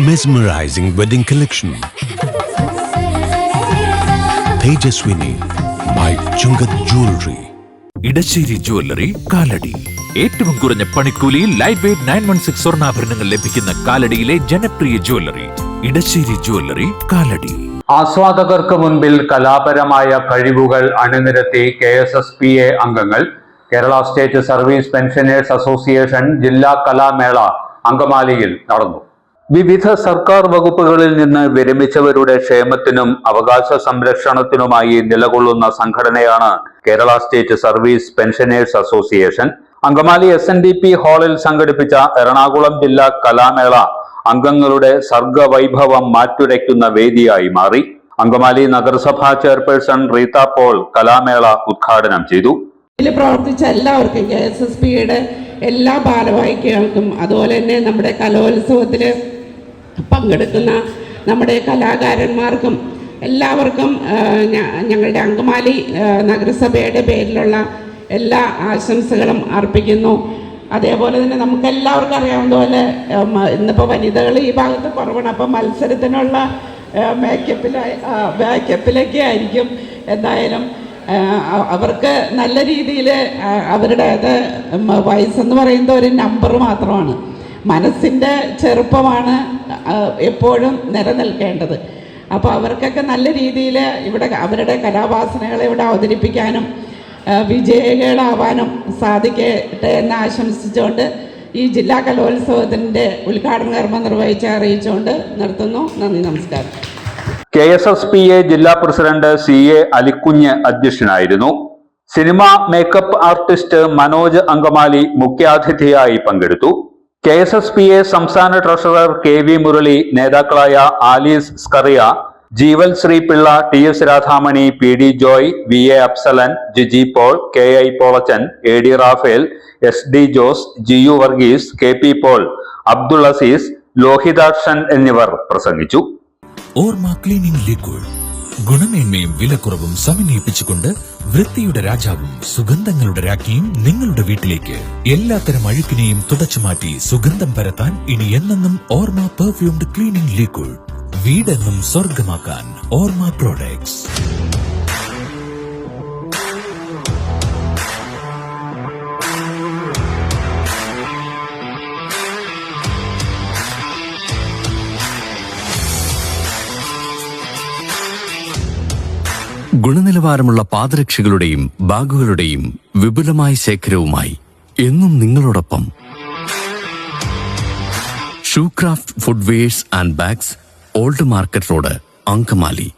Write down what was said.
Mesmerizing wedding collection. Tejaswini by Chungat Jewelry. Edassery jewellery Kalady. ഏറ്റവും കുറഞ്ഞ പണിക്കൂലിയിൽ ലൈറ്റ് വെയ്റ്റ് 916 സ്വർണ്ണാഭരണങ്ങൾ ലഭിക്കുന്ന കാലടിയിലെ ജനപ്രിയ ജ്വല്ലറി ഇടശ്ശേരി ജ്വല്ലറി കാലടി. ആസ്വാദകർക്ക് മുൻപിൽ കലാപരമായ കഴിവുകൾ അണിനിരത്തി KSSPA അംഗങ്ങൾ Kerala state service pensioners association ജില്ലാ കലാമേള അങ്കമാലിയിൽ നടന്നു. വിവിധ സർക്കാർ വകുപ്പുകളിൽ നിന്ന് വിരമിച്ചവരുടെ ക്ഷേമത്തിനും അവകാശ സംരക്ഷണത്തിനുമായി നിലകൊള്ളുന്ന സംഘടനയാണ് Kerala state service pensioners association. Angamaly SNDP ഹാളിൽ സംഘടിപ്പിച്ച എറണാകുളം ജില്ലാ കലാമേള അംഗങ്ങളുടെ സർഗവൈഭവം മാറ്റുരയ്ക്കുന്ന വേദിയായി മാറി. അങ്കമാലി നഗരസഭാ ചെയർപേഴ്സൺ റീത്ത പോൾ കലാമേള ഉദ്ഘാടനം ചെയ്തു. പ്രവർത്തിച്ച എല്ലാവർക്കും KSSPയുടെ എല്ലാ ഭാരവാഹികൾക്കും അതുപോലെ തന്നെ നമ്മുടെ കലോത്സവത്തിൽ പങ്കെടുക്കുന്ന നമ്മുടെ കലാകാരന്മാർക്കും എല്ലാവർക്കും ഞങ്ങളുടെ അങ്കമാലി നഗരസഭയുടെ പേരിലുള്ള എല്ലാ ആശംസകളും അർപ്പിക്കുന്നു. അതേപോലെ തന്നെ നമുക്ക് എല്ലാവർക്കും അറിയാവുന്ന പോലെ ഇന്നിപ്പോൾ വനിതകൾ ഈ ഭാഗത്ത് കുറവാണ്. അപ്പം മത്സരത്തിനുള്ള മേക്കപ്പിലൊക്കെ ആയിരിക്കും. എന്തായാലും അവർക്ക് നല്ല രീതിയിൽ അവരുടേത് വയസ്സെന്ന് പറയുന്നത് ഒരു നമ്പർ മാത്രമാണ്. മനസ്സിൻ്റെ ചെറുപ്പമാണ് എപ്പോഴും നിലനിൽക്കേണ്ടത്. അപ്പോൾ അവർക്കൊക്കെ നല്ല രീതിയിൽ ഇവിടെ അവരുടെ കലാവാസനകളെ ഇവിടെ അവതരിപ്പിക്കാനും വിജയികളാവാനും സാധിക്കട്ടെ എന്ന് ആശംസിച്ചുകൊണ്ട് ഈ ജില്ലാ കലോത്സവത്തിൻ്റെ ഉദ്ഘാടന കർമ്മം അറിയിച്ചുകൊണ്ട് നിർത്തുന്നു. നന്ദി, നമസ്കാരം. KSSPA ജില്ലാ പ്രസിഡന്റ് CA അലിക്കുഞ്ഞ് അധ്യക്ഷനായിരുന്നു. Cinema makeup artist Manoj Angamaly മുഖ്യാതിഥിയായി പങ്കെടുത്തു. KSSPA സംസ്ഥാന ട്രഷറർ KV മുരളി, നേതാക്കളായ Alice Scaria, Jeeval Sree Pillai, TS Radhamani, PD Joy, VA Afsalan, Jiji Paul, KI Polachan, AD Raphael, SD Jose, GU Varghese, KP Paul, Abdul Aziz, Lohithakshan എന്നിവർ പ്രസംഗിച്ചു. ഓർമ്മ ക്ലീനിംഗ് ലിക്വിഡ് ഗുണമേന്മയും വിലക്കുറവും സമന്വയിപ്പിച്ചുകൊണ്ട് വൃത്തിയുടെ രാജാവും സുഗന്ധങ്ങളുടെ രാജ്ഞിയും നിങ്ങളുടെ വീട്ടിലേക്ക്. എല്ലാത്തരം അഴുക്കിനെയും തുടച്ചുമാറ്റി സുഗന്ധം പരത്താൻ ഇനി എന്നെന്നും ഓർമ്മ പെർഫ്യൂംഡ് ക്ലീനിംഗ് ലിക്വിഡ്. വീടെന്നും സ്വർഗമാക്കാൻ ഓർമ്മ പ്രോഡക്ട്സ്. ഗുണനിലവാരമുള്ള പാദരക്ഷകളുടെയും ബാഗുകളുടെയും വിപുലമായ ശേഖരവുമായി എന്നും നിങ്ങളോടൊപ്പം Shoecraft footwears and bags, old market road, Angamaly.